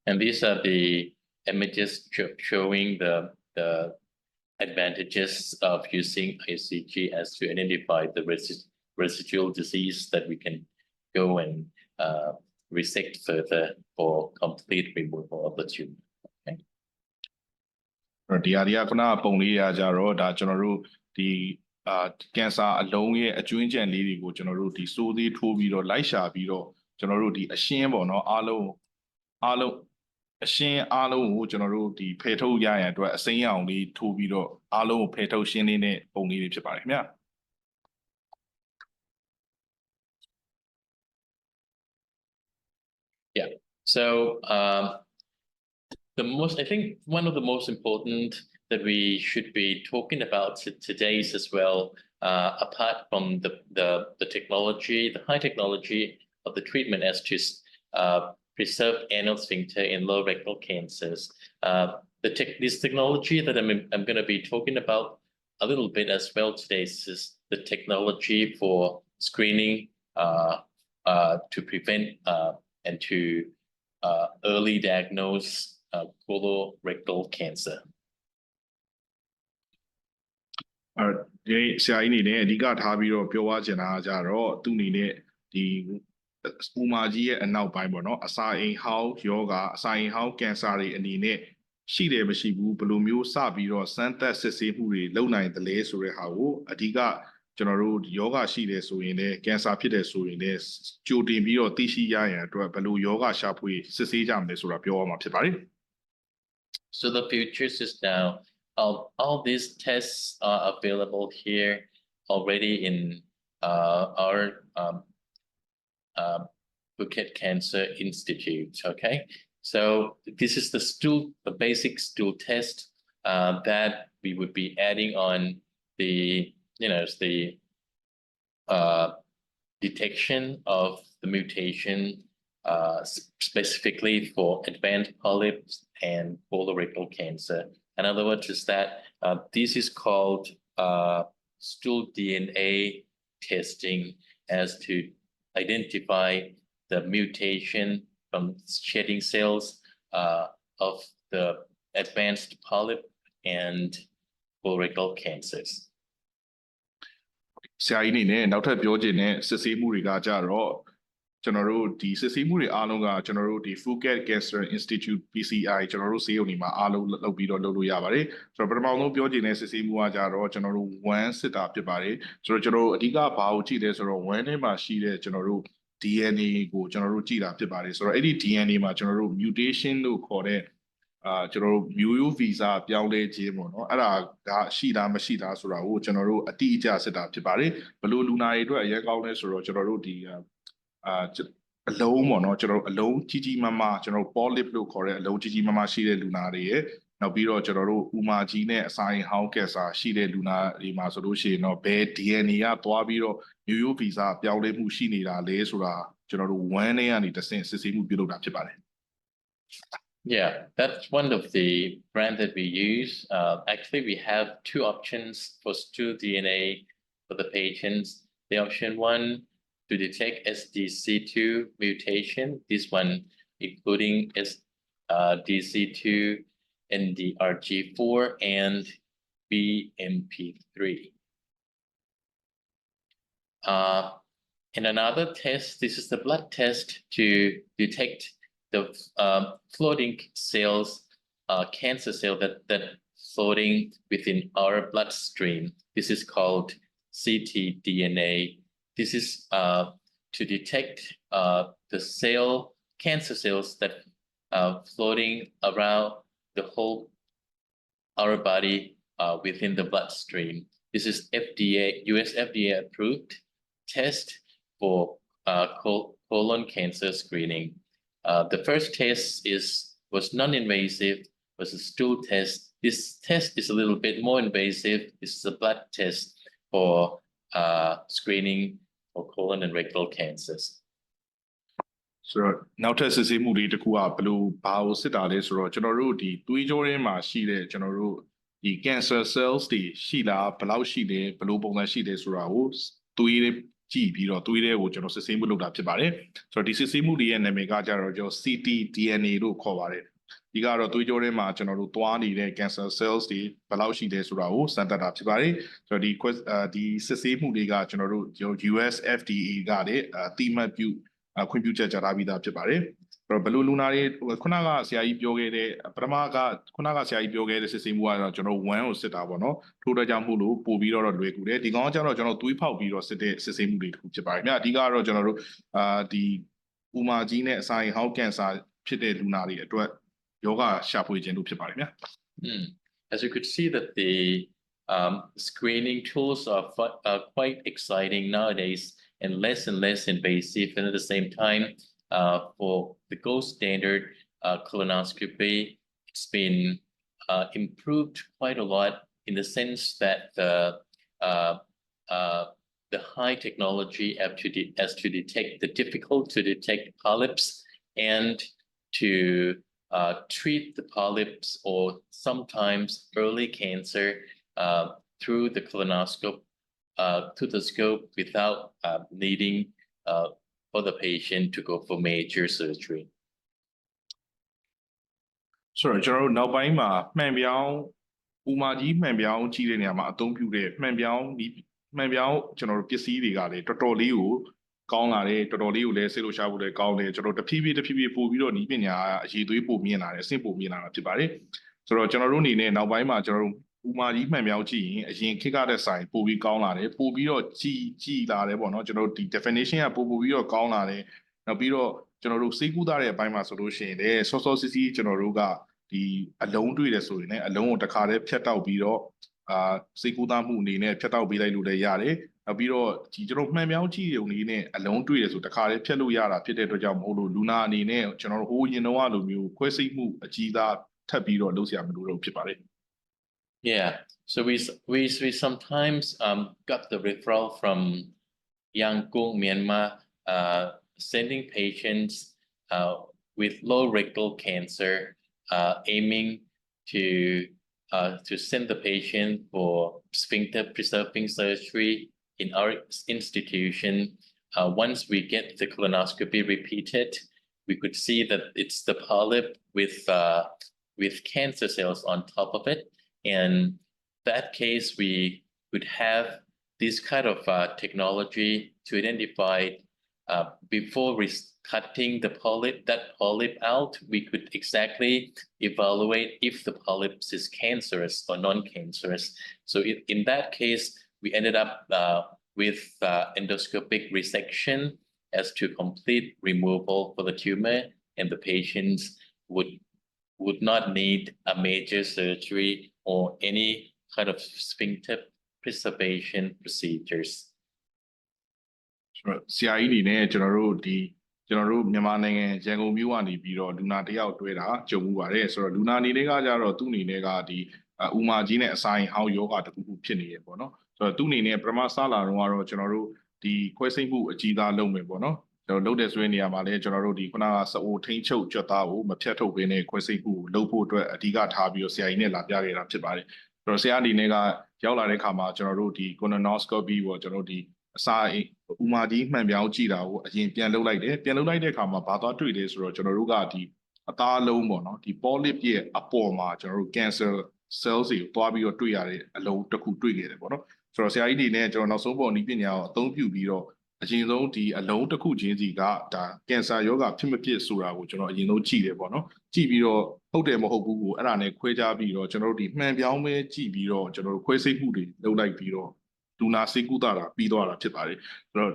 And these are the images showing the advantages of using ICG as to identify the residual disease that we can go and resect further for complete removal of the tumor. Okay. ဒီဟာတွေကခုနပုံလေးရကြတော့ဒါကျွန်တော်တို့ဒီကင်ဆာအလုံးရဲ့အကျွင်းကျန်လေးတွေကိုကျွန်တော်တို့ဒီစိုးသေးထိုးပြီးတော့လိုက်ရှာပြီးတော့ကျွန်တော်တို့ဒီအရှင်းပေါ့နော်အားလုံးအရှင်းအားလုံးကိုကျွန်တော်တို့ဒီဖယ်ထုတ်ရရန်အတွက်အစိမ်းအောင်လေးထိုးပြီးတော့အားလုံးကိုဖယ်ထုတ်ရှင်းလင်းတဲ့ပုံလေးတွေဖြစ်ပါတယ်ခင်ဗျာ Yeah. So I think one of the most important that we should be talking about today as well apart from the technology, the high technology of the treatment as to preserve anal sphincter in low rectal cancers. This technology that I'm going to be talking about a little bit as well today is the technology for screening to prevent and to early diagnose colorectal cancer. ဒီဆရာကြီးအနေနဲ့အဓိကထားပြီးတော့ပြောသွားချင်တာကြတော့သူ့အနေနဲ့ဒီဥမာကြီးရဲ့အနောက်ပိုင်းပေါ့နော်အစာအိမ်ဟောင်းယောဂအစာအိမ်ဟောင်းကင်ဆာတွေအနေနဲ့ရှိတယ်မရှိဘူးဘယ်လိုမျိုးစပြီးတော့စမ်းသပ်စစ်ဆေးမှုတွေလုပ်နိုင်တယ်လဲဆိုတဲ့ဟာကိုအဓိကကျွန်တော်တို့ယောဂရှိတယ်ဆိုရင်လည်းကင်ဆာဖြစ်တယ်ဆိုရင်လည်းကြိုတင်ပြီးတော့သိရှိရရင်အတွက်ဘယ်လိုယောဂရှာဖွေစစ်ဆေးကြမလဲဆိုတာပြောရမှာဖြစ်ပါတယ် So the futures is now all these tests are available here already in our Phuket Cancer Institute. Okay, so this is the basic stool test that we would be adding on the detection of the mutation specifically for advanced polyps and colorectal cancer. In other words, is that this is called stool DNA testing as to identify the mutation from shedding cells of the advanced polyp and colorectal cancers. ဆရာကြီးအနေနဲ့နောက်ထပ်ပြောချင်တဲ့စစ်ဆေးမှုတွေကကြတော့ကျွန်တော်တို့ဒီစစ်ဆေးမှုတွေအားလုံးကကျွန်တော်တို့ဒီ Phuket Cancer Institute PCI ကျွန်တော်တို့ဆေးရုံတွေမှာအားလုံးလုပ်ပြီးတော့လုပ်လို့ရပါတယ်ဆိုတော့ပထမဆုံးပြောချင်တဲ့စစ်ဆေးမှုကကြတော့ကျွန်တော်တို့1စစ်တာဖြစ်ပါတယ်ဆိုတော့ကျွန်တော်တို့အဓိကဘာကိုကြည့်လဲဆိုတော့1ထဲမှာရှိတဲ့ကျွန်တော်တို့ DNA ကိုကျွန်တော်တို့ကြည့်တာဖြစ်ပါတယ်ဆိုတော့အဲ့ဒီ DNA မှာကျွန်တော်တို့ mutation လို့ခေါ်တဲ့ကျွန်တော်တို့မျိုးရိုးဗီဇပြောင်းလဲခြင်းပေါ့နော်အဲ့ဒါကရှိတာမရှိတာဆိုတာကိုကျွန်တော်တို့အတိအကျစစ်တာဖြစ်ပါတယ်ဘလို့လူနာတွေအတွက်အရင်ကောင်းလဲဆိုတော့ကျွန်တော်တို့ဒီအလုံးပေါ့နော်ကျွန်တော်တို့အလုံးကြီးကြီးမားမားကျွန်တော်တို့ polyp လို့ခေါ်တဲ့အလုံးကြီးကြီးမားမားရှိတဲ့လူနာတွေရဲ့နောက်ပြီးတော့ကျွန်တော်တို့ဥမာကြီးနဲ့အစာအိမ်ဟောင်းကင်ဆာရှိတဲ့လူနာတွေမှာဆိုလို့ရှိရင်တော့ဘယ် DNA ကသွားပြီးတော့မျိုးရိုးဗီဇပြောင်းလဲမှုရှိနေတာလဲဆိုတာကျွန်တော်တို့1နဲ့ကနေတစ်ဆင့်စစ်ဆေးမှုပြုလုပ်တာဖြစ်ပါတယ် Yeah, that's one of the brand that we use. Actually, we have two options for stool DNA for the patients. The option one to detect SDC2 mutation. This one including DC2, NDRG4, and BMP3. And another test. This is the blood test to detect the floating cells, cancer cell that floating within our bloodstream. This is called ctDNA. This is to detect the cancer cells that are floating around the whole our body within the bloodstream. This is US FDA approved test for colon cancer screening. The first test was non-invasive, was a stool test. This test is a little bit more invasive. This is a blood test for screening for colon and rectal cancers. ဆိုတော့နောက်ထပ်စစ်ဆေးမှုတွေတခုကဘယ်လိုဘာကိုစစ်တာလဲဆိုတော့ကျွန်တော်တို့ဒီသွေးကြောထဲမှာရှိတဲ့ကျွန်တော်တို့ဒီ cancer cells တွေရှိလားဘယ်လောက်ရှိလဲဘယ်လိုပုံစံရှိလဲဆိုတာကိုသွေးကြည့်ပြီးတော့သွေးတွေကိုကျွန်တော်စစ်ဆေးမှုလုပ်တာဖြစ်ပါတယ်ဆိုတော့ဒီစစ်ဆေးမှုတွေရဲ့နာမည်ကကြတော့ကျွန်တော် ctDNA လို့ခေါ်ပါတယ်ဒီကတော့သွေးကြောထဲမှာကျွန်တော်တို့သွားနေတဲ့ cancer cells တွေဘယ်လောက်ရှိတယ်ဆိုတာကိုစမ်းသပ်တာဖြစ်ပါတယ်ဆိုတော့ဒီစစ်ဆေးမှုတွေကကျွန်တော်တို့ US FDA ကလည်းအတိအမှတ်ပြုခွင့်ပြုချက်ကြားထားပြီးသားဖြစ်ပါတယ်ဘယ်လိုလူနာတွေခုနကဆရာကြီးပြောခဲ့တဲ့ပထမကခုနကဆရာကြီးပြောခဲ့တဲ့စစ်ဆေးမှုကတော့ကျွန်တော်1ကိုစစ်တာပေါ့နော်ထို့အတွက်ကြောင့်မို့လို့ပို့ပြီးတော့လွယ်ကူတယ်ဒီကောင်ကကျတော့ကျွန်တော်သွေးဖောက်ပြီးတော့စစ်တဲ့စစ်ဆေးမှုတွေတခုဖြစ်ပါတယ်မြတ်အဓိကတော့ကျွန်တော်တို့ဒီဥမာကြီးနဲ့အစာအိမ်ဟောင်းကင်ဆာဖြစ်တဲ့လူနာတွေအတွက်ယောဂရှာဖွေခြင်းတို့ဖြစ်ပါတယ်မြတ် As you could see that the screening tools are quite exciting nowadays and less invasive, and at the same time for the gold standard colonoscopy, it's been improved quite a lot in the sense that the the high technology as to detect the difficult to detect polyps and to treat the polyps or sometimes early cancer through the colonoscope to the scope without needing for the patient to go for major surgery. ဆိုတော့ကျွန်တော်တို့နောက်ပိုင်းမှာမှန်ပြောင်းဥမာကြီးမှန်ပြောင်းကြည့်တဲ့နေရာမှာအသုံးပြုတဲ့မှန်ပြောင်းကျွန်တော်တို့ပစ္စည်းတွေကလည်းတော်တော်လေးကိုကောင်းလာတယ်တော်တော်လေးကိုလည်းစိတ်လို့ရှားဖို့လည်းကောင်းတယ်ကျွန်တော်တဖြည်းဖြည်းပို့ပြီးတော့ဤပညာအရေးသွေးပို့မြင်လာတယ်အဆင့်ပို့မြင်လာတာဖြစ်ပါတယ်ဆိုတော့ကျွန်တော်တို့အနေနဲ့နောက်ပိုင်းမှာကျွန်တော်တို့ဥမာကြီးမှန်ပြောင်းကြည့်ရင်အရင်ခေတ်ကတဲ့ဆိုင်ပို့ပြီးကောင်းလာတယ်ပို့ပြီးတော့ကြည်လာတယ်ပေါ့နော်ကျွန်တော်တို့ဒီ definition ကပို့ပြီးတော့ကောင်းလာတယ်နောက်ပြီးတော့ကျွန်တော်တို့စိတ်ကူးသားတဲ့အပိုင်းမှာဆိုလို့ရှိရင်လည်းစောစောစီးစီးကျွန်တော်တို့ကဒီအလုံးတွေ့တယ်ဆိုရင်လည်းအလုံးကိုတစ်ခါတည်းဖြတ်တောက်ပြီးတော့စိတ်ကူးသားမှုအနေနဲ့ဖြတ်တောက်ပေးလိုက်လို့လည်းရတယ်နောက်ပြီးတော့ဒီကျွန်တော်မှန်ပြောင်းကြည့်ရုံလေးနဲ့အလုံးတွေ့တယ်ဆိုတစ်ခါတည်းဖြတ်လို့ရတာဖြစ်တဲ့အတွက်ကြောင့်မဟုတ်လို့လူနာအနေနဲ့ကျွန်တော်တို့ဟိုရင်တော့လိုမျိုးခွဲစိတ်မှုအကြီးသားထပ်ပြီးတော့လုပ်เสียမလို့တော့ဖြစ်ပါတယ် Yeah, so we sometimes got the referral from Yangon, Myanmar, sending patients with low rectal cancer, aiming to send the patient for sphincter preserving surgery in our institution. Once we get the colonoscopy repeated, we could see that it's the polyp with cancer cells on top of it. In that case, we would have this kind of technology to identify before cutting the polyp out, we could exactly evaluate if the polyps is cancerous or non-cancerous. So in that case, we ended up with endoscopic resection as to complete removal for the tumor, and the patients would not need a major surgery or any kind of sphincter preservation procedures. ဆရာကြီးအနေနဲ့ကျွန်တော်တို့မြန်မာနိုင်ငံရန်ကုန်မြို့ကနေပြီးတော့လူနာတယောက်တွေ့တာကြုံမှုပါတယ်ဆိုတော့လူနာအနေနဲ့ကကြတော့သူ့အနေနဲ့ကဒီဥမာကြီးနဲ့အဆိုင်ဟောင်းယောဂတစ်ခုခုဖြစ်နေရပေါ့နော်ဆိုတော့သူ့အနေနဲ့ပထမစလာတော့ကတော့ကျွန်တော်တို့ဒီခွဲစိတ်မှုအကြီးသားလုပ်မယ်ပေါ့နော်ကျွန်တော်လုပ်တဲ့ဆွေးနေရာမှာလည်းကျွန်တော်တို့ဒီခုနကစအိုထိန်းချုပ်ကြွက်သားကိုမဖြတ်ထုတ်ဘဲနဲ့ခွဲစိတ်မှုလုပ်ဖို့အတွက်အဓိကထားပြီးတော့ဆရာကြီးနဲ့လာပြခဲ့တာဖြစ်ပါတယ်ဆိုတော့ဆရာအနေနဲ့ကရောက်လာတဲ့အခါမှာကျွန်တော်တို့ဒီ colonoscopy ပေါ့ကျွန်တော်တို့ဒီအစာဥမာကြီးမှန်ပြောင်းကြည့်တာကိုအရင်ပြန်လုပ်လိုက်တယ်ပြန်လုပ်လိုက်တဲ့အခါမှာဘာသွားတွေ့လဲဆိုတော့ကျွန်တော်တို့ကဒီအသားလုံးပေါ့နော်ဒီ polyp ရဲ့အပေါ်မှာကျွန်တော်တို့ cancer cells တွေကိုတွားပြီးတော့တွေ့ရတဲ့အလုံးတစ်ခုတွေ့ခဲ့တယ်ပေါ့နော်ဆိုတော့ဆရာကြီးတွေနဲ့ကျွန်တော်နောက်ဆုံးပေါ်နည်းပညာကိုအသုံးပြုပြီးတော့အရင်ဆုံးဒီအလုံးတစ်ခုချင်းစီကဒါကင်ဆာရောဂါဖြစ်မဖြစ်ဆိုတာကိုကျွန်တော်အရင်ဆုံးကြည့်တယ်ပေါ့နော်ကြည့်ပြီးတော့ဟုတ်တယ်မဟုတ်ဘူးကိုအဲ့ဒါနဲ့ခွဲခြားပြီးတော့ကျွန်တော်တို့ဒီမှန်ပြောင်းပဲကြည့်ပြီးတော့ကျွန်တော်တို့ခွဲစိတ်မှုတွေလုပ်လိုက်ပြီးတော့လူနာစိတ်ကူးတာပြီးသွားတာဖြစ်ပါတယ်ဆိုတော့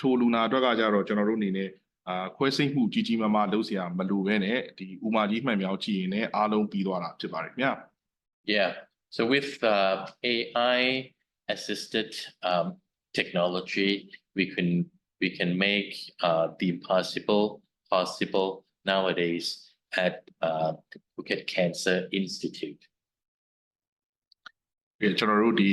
ထိုလူနာအတွက်ကကြတော့ကျွန်တော်တို့အနေနဲ့ခွဲစိတ်မှုကြီးကြီးမားမားလုပ်เสียမလိုဘဲနဲ့ဒီဥမာကြီးမှန်ပြောင်းကြည့်ရင်လည်းအားလုံးပြီးသွားတာဖြစ်ပါတယ်ခင်ဗျာ Yeah, so with AI assisted technology, we can make the impossible possible nowadays at Phuket Cancer Institute. ကျွန်တော်တို့ဒီ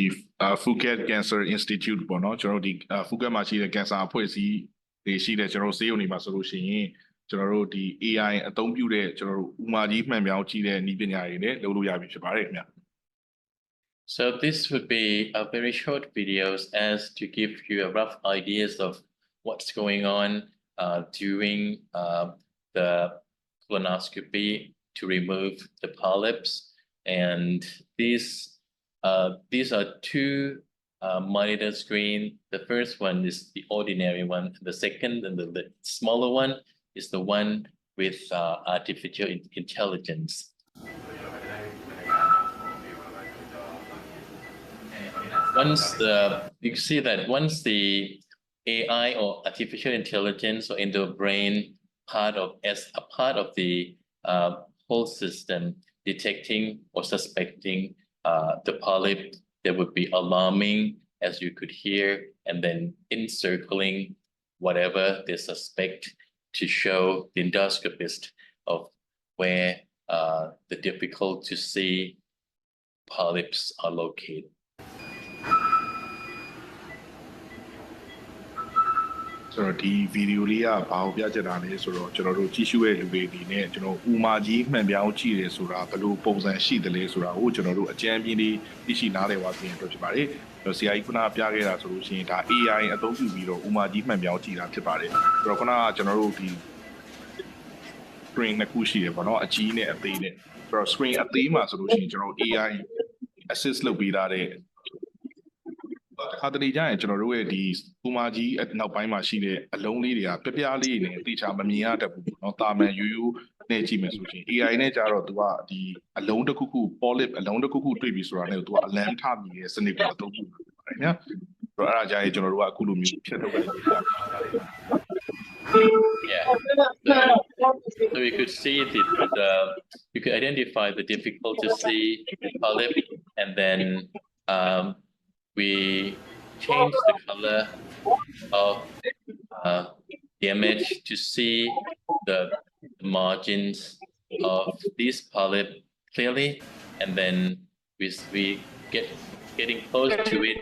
Phuket Cancer Institute ပေါ့နော်ကျွန်တော်တို့ဒီ Phuket မှာရှိတဲ့ cancer အဖွဲ့အစည်းတွေရှိတဲ့ကျွန်တော်ဆေးရုံတွေမှာဆိုလို့ရှိရင်ကျွန်တော်တို့ဒီ AI အသုံးပြုတဲ့ကျွန်တော်တို့ဥမာကြီးမှန်ပြောင်းကြည့်တဲ့နည်းပညာတွေနဲ့လုပ်လို့ရပြီဖြစ်ပါတယ်ခင်ဗျာ So this would be a very short videos as to give you a rough ideas of what's going on during the colonoscopy to remove the polyps, and these are two monitor screen. The first one is the ordinary one. The second and the smaller one is the one with artificial intelligence. You see that once the AI or artificial intelligence or endobrain part of the whole system detecting or suspecting the polyp, there would be alarming, as you could hear, and then encircling whatever they suspect to show the endoscopist of where the difficult to see polyps are located. ဆိုတော့ဒီဗီဒီယိုလေးကဘာကိုပြချင်တာလဲဆိုတော့ကျွန်တော်တို့ကြည့်ရှုရဲ့လူတွေဒီနဲ့ကျွန်တော်ဥမာကြီးမှန်ပြောင်းကြည့်တယ်ဆိုတာဘယ်လိုပုံစံရှိတယ်လဲဆိုတာကိုကျွန်တော်တို့အကြမ်းပြင်းလေးသိရှိနားလည်ပါပြင်အတွက်ဖြစ်ပါတယ်။ဆိုတော့ဆရာကြီးခုနပြခဲ့တာဆိုလို့ရှိရင်ဒါ AI အသုံးပြုပြီးတော့ဥမာကြီးမှန်ပြောင်းကြည့်တာဖြစ်ပါတယ်။ဆိုတော့ခုနကကျွန်တော်တို့ဒီ screen နှစ်ခုရှိတယ်ပေါ့နော်အကြီးနဲ့အသေးနဲ့ဆိုတော့ screen အသေးမှာဆိုလို့ရှိရင်ကျွန်တော်တို့ AI assist လုပ်ပေးထားတဲ့ခါတလေကြရင်ကျွန်တော်တို့ရဲ့ဒီပူမာကြီးနောက်ပိုင်းမှာရှိတဲ့အလုံးလေးတွေကပြပြလေးနဲ့အတိအကျမမြင်ရတတ်ဘူးเนาะတာမန်ရိုးရိုးနဲ့ကြည့်မယ်ဆိုရင် AI နဲ့ကြတော့ तू ကဒီအလုံးတစ်ခုခု polyp အလုံးတစ်ခုခုတွေ့ပြီဆိုတာနဲ့ तू ကအလန်းထပြီးရဲ့စနစ်ကိုအသုံးပြုပါတယ်ညာဆိုတော့အဲ့ဒါကြရင်ကျွန်တော်တို့ကအခုလိုမျိုးဖြတ်ထုတ်လိုက်တာ Yeah. So you could see you could identify the difficult to see polyp, and then we change the color of the image to see the margins of this polyp clearly, and then we getting close to it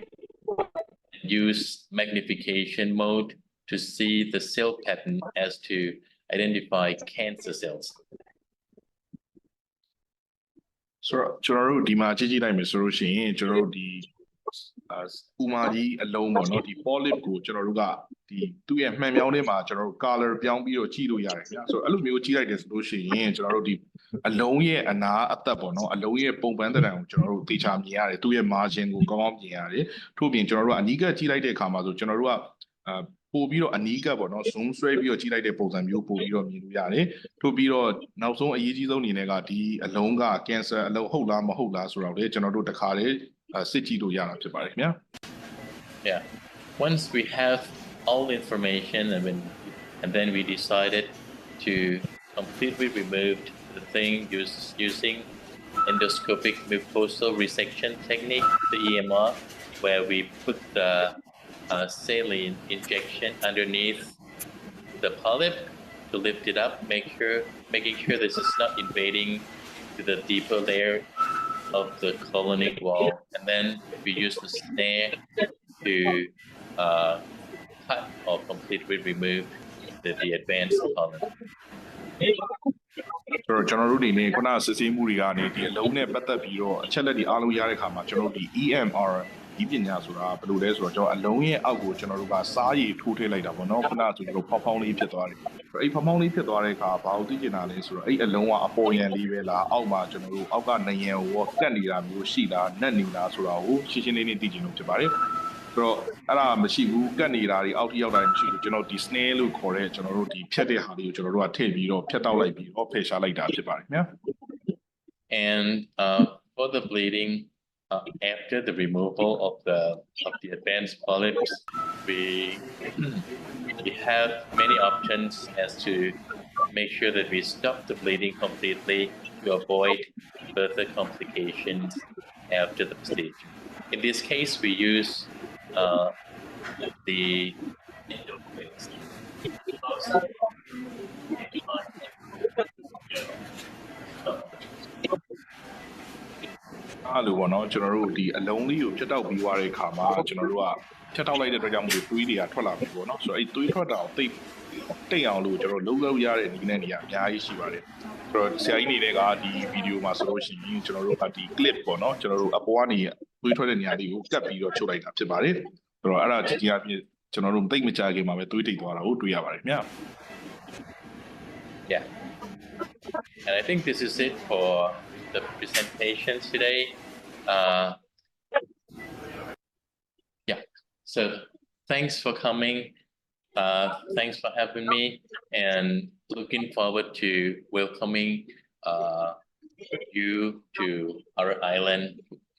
and use magnification mode to see the cell pattern as to identify cancer cells. ဆိုတော့ကျွန်တော်တို့ဒီမှာကြည့်လိုက်မယ်ဆိုလို့ရှိရင်ကျွန်တော်တို့ဒီဥမာကြီးအလုံးပေါ့နော်ဒီ polyp ကိုကျွန်တော်တို့ကဒီသူ့ရဲ့မှန်ပြောင်းထဲမှာကျွန်တော်တို့ color ပြောင်းပြီးတော့ကြည့်လို့ရတယ်ခင်ဗျာဆိုတော့အဲ့လိုမျိုးကြည့်လိုက်တယ်ဆိုလို့ရှိရင်ကျွန်တော်တို့ဒီအလုံးရဲ့အနာအသက်ပေါ့နော်အလုံးရဲ့ပုံပန်းတံကိုကျွန်တော်တို့သေချာမြင်ရတယ်သူ့ရဲ့ margin ကိုကောင်းကောင်းမြင်ရတယ်ထို့ပြင်ကျွန်တော်တို့ကအနီးကပ်ကြည့်လိုက်တဲ့အခါမှာဆိုကျွန်တော်တို့ကပို့ပြီးတော့အနီးကပ်ပေါ့နော် zoom ဆွဲပြီးတော့ကြည့်လိုက်တဲ့ပုံစံမျိုးပို့ပြီးတော့မြင်လို့ရတယ်ထို့ပြီးတော့နောက်ဆုံးအရေးကြီးဆုံးအနေနဲ့ကဒီအလုံးက cancer အလုံးဟုတ်လားမဟုတ်လားဆိုတော့လေကျွန်တော်တို့တခါလေစစ်ကြည့်လို့ရတာဖြစ်ပါတယ်ခင်ဗျာ Yeah. Once we have all the information and then we decided to completely remove the thing using endoscopic mucosal resection technique, the EMR, where we put the saline injection underneath the polyp to lift it up, making sure this is not invading to the deeper layer of the colonic wall, and then we use the snare to cut or completely remove the advanced polyp. ဆိုတော့ကျွန်တော်တို့ဒီနေ့ခုနစစ်ဆေးမှုတွေကနေဒီအလုံးနဲ့ပတ်သက်ပြီးတော့အချက်လက်တွေအားလုံးရတဲ့အခါမှာကျွန်တော်တို့ဒီ EMR ဒီပညာဆိုတာဘယ်လိုလဲဆိုတော့ကျွန်တော်အလုံးရဲ့အောက်ကိုကျွန်တော်တို့ကစားရည်ထိုးထည့်လိုက်တာပေါ့နော်ခုနကဆိုကျွန်တော်ဖောင်းဖောင်းလေးဖြစ်သွားတယ်အဲ့ဖောင်းဖောင်းလေးဖြစ်သွားတဲ့အခါဘာလို့သိကျင်တာလဲဆိုတော့အဲ့အလုံးကအပေါ်ရန်လေးပဲလားအောက်မှာကျွန်တော်တို့အောက်ကနယံကိုကတ်နေတာမျိုးရှိလားနက်နေလားဆိုတာကိုရှင်းရှင်းလေးသိကျင်လို့ဖြစ်ပါတယ်ဆိုတော့အဲ့ဒါမရှိဘူးကတ်နေတာတွေအောက်ထိရောက်တာမရှိဘူးကျွန်တော်ဒီ snare လို့ခေါ်တဲ့ကျွန်တော်တို့ဒီဖြတ်တဲ့ဟာလေးကိုကျွန်တော်တို့ကထည့်ပြီးတော့ဖြတ်တောက်လိုက်ပြီးတော့ဖယ်ရှားလိုက်တာဖြစ်ပါတယ်ခင်ဗျာ And for the bleeding, after the removal of the advanced polyps, we have many options as to make sure that we stop the bleeding completely to avoid further complications after the procedure. In this case, we use theအားလို့ပေါ့နော်ကျွန်တော်တို့ဒီအလုံးလေးကိုဖြတ်တောက်ပြီးသွားတဲ့အခါမှာကျွန်တော်တို့ကဖြတ်တောက်လိုက်တဲ့အတွက်ကြောင့်မို့သွေးတွေကထွက်လာပြီပေါ့နော်ဆိုတော့အဲ့သွေးထွက်တာကိုတိတ်အောင်လို့ကျွန်တော်လုံးလုံးရတဲ့ဒီနေ့နေရာအများကြီးရှိပါတယ်ဆိုတော့ဆရာကြီးနေတဲ့ကဒီဗီဒီယိုမှာဆိုလို့ရှိရင်ကျွန်တော်တို့ကဒီ clip ပေါ့နော်ကျွန်တော်တို့အပေါ်ကနေသွေးထွက်တဲ့နေရာလေးကိုကတ်ပြီးတော့ချုပ်လိုက်တာဖြစ်ပါတယ်ဆိုတော့အဲ့ဒါကြီးကြီးအဖြစ်ကျွန်တော်တို့တိတ်မကြခင်မှာပဲသွေးတိတ်သွားတာကိုတွေ့ရပါတယ်ခင်ဗျာ Yeah. And I think this is it for the presentation today. Yeah. So thanks for coming. Thanks for having me, and looking forward to welcoming you to our island,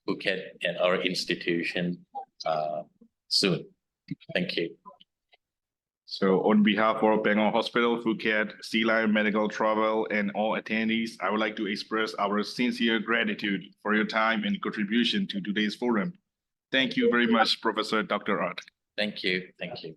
Phuket, and our institution soon. Thank you. So on behalf of Bengal Hospital, Phuket, Sea Lion Medical Travel, and all attendees, I would like to express our sincere gratitude for your time and contribution to today's forum. Thank you very much, Professor Dr. Art. Thank you. Thank you.